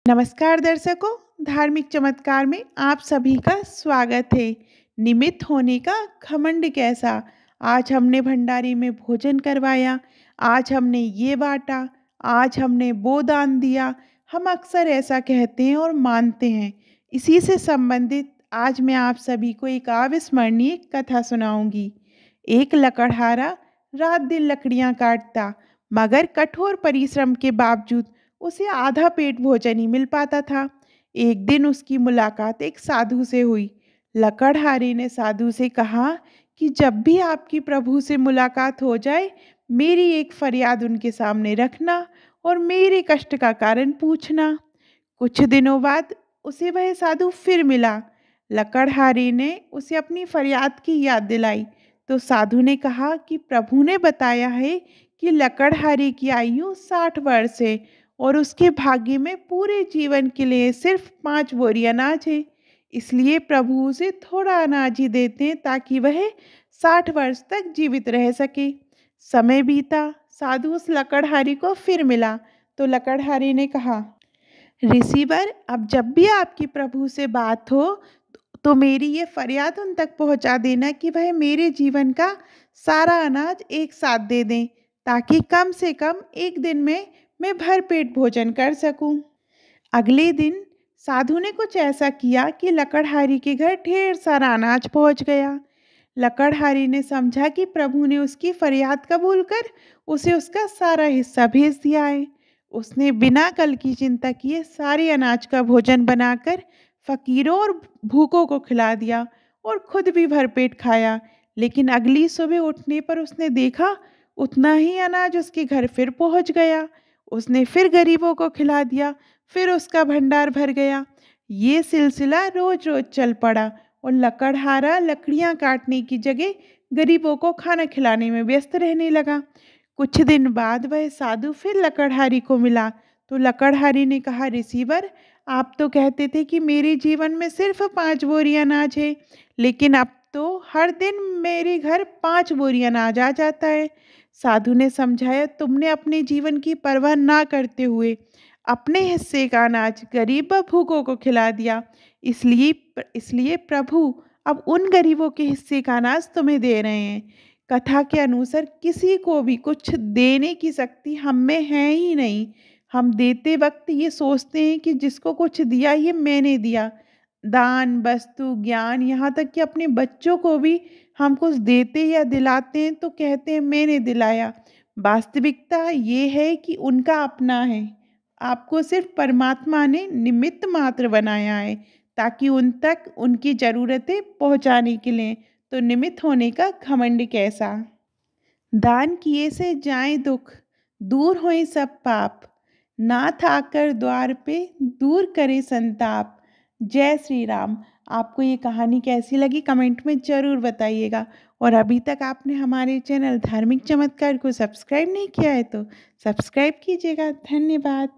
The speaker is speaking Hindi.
नमस्कार दर्शकों, धार्मिक चमत्कार में आप सभी का स्वागत है। निमित्त होने का घमंड कैसा। आज हमने भंडारी में भोजन करवाया, आज हमने ये बांटा, आज हमने वो दान दिया। हम अक्सर ऐसा कहते हैं और मानते हैं। इसी से संबंधित आज मैं आप सभी को एक अविस्मरणीय कथा सुनाऊंगी। एक लकड़हारा रात दिन लकड़ियां काटता, मगर कठोर परिश्रम के बावजूद उसे आधा पेट भोजन ही मिल पाता था। एक दिन उसकी मुलाकात एक साधु से हुई। लकड़हारे ने साधु से कहा कि जब भी आपकी प्रभु से मुलाकात हो जाए, मेरी एक फरियाद उनके सामने रखना और मेरे कष्ट का कारण पूछना। कुछ दिनों बाद उसे वह साधु फिर मिला। लकड़हारे ने उसे अपनी फरियाद की याद दिलाई तो साधु ने कहा कि प्रभु ने बताया है कि लकड़हारे की आयु 60 वर्ष है और उसके भाग्य में पूरे जीवन के लिए सिर्फ 5 बोरी अनाज है। इसलिए प्रभु उसे थोड़ा अनाज ही देते हैं ताकि वह 60 वर्ष तक जीवित रह सके। समय बीता, साधु उस लकड़हारी को फिर मिला तो लकड़हारी ने कहा, ऋषिवर, अब जब भी आपकी प्रभु से बात हो तो मेरी ये फरियाद उन तक पहुंचा देना कि वह मेरे जीवन का सारा अनाज एक साथ दे दें, ताकि कम से कम एक दिन में मैं भरपेट भोजन कर सकूं। अगले दिन साधु ने कुछ ऐसा किया कि लकड़हारी के घर ढेर सारा अनाज पहुंच गया। लकड़हारी ने समझा कि प्रभु ने उसकी फरियाद कबूल कर उसे उसका सारा हिस्सा भेज दिया है। उसने बिना कल की चिंता किए सारे अनाज का भोजन बनाकर फकीरों और भूखों को खिला दिया और खुद भी भरपेट खाया। लेकिन अगली सुबह उठने पर उसने देखा उतना ही अनाज उसके घर फिर पहुंच गया। उसने फिर गरीबों को खिला दिया, फिर उसका भंडार भर गया। ये सिलसिला रोज रोज चल पड़ा और लकड़हारा लकड़ियां काटने की जगह गरीबों को खाना खिलाने में व्यस्त रहने लगा। कुछ दिन बाद वह साधु फिर लकड़हारी को मिला तो लकड़हारी ने कहा, ऋषिवर, आप तो कहते थे कि मेरे जीवन में सिर्फ 5 बोरी अनाज है, लेकिन अब तो हर दिन मेरे घर 5 बोरी अनाज आ जाता है। साधु ने समझाया, तुमने अपने जीवन की परवाह ना करते हुए अपने हिस्से का अनाज गरीब व भूखों को खिला दिया। इसलिए प्रभु अब उन गरीबों के हिस्से का अनाज तुम्हें दे रहे हैं। कथा के अनुसार किसी को भी कुछ देने की शक्ति हम में है ही नहीं। हम देते वक्त ये सोचते हैं कि जिसको कुछ दिया ये मैंने दिया। दान, वस्तु, ज्ञान, यहाँ तक कि अपने बच्चों को भी हम कुछ देते या दिलाते हैं तो कहते हैं मैंने दिलाया। वास्तविकता ये है कि उनका अपना है। आपको सिर्फ परमात्मा ने निमित्त मात्र बनाया है ताकि उन तक उनकी ज़रूरतें पहुंचाने के लिए। तो निमित्त होने का घमंड कैसा। दान किए से जाए दुख, दूर होए सब पाप, नाथ आकर द्वार पे दूर करे संताप। जय श्री राम। आपको ये कहानी कैसी लगी कमेंट में ज़रूर बताइएगा। और अभी तक आपने हमारे चैनल धार्मिक चमत्कार को सब्सक्राइब नहीं किया है तो सब्सक्राइब कीजिएगा। धन्यवाद।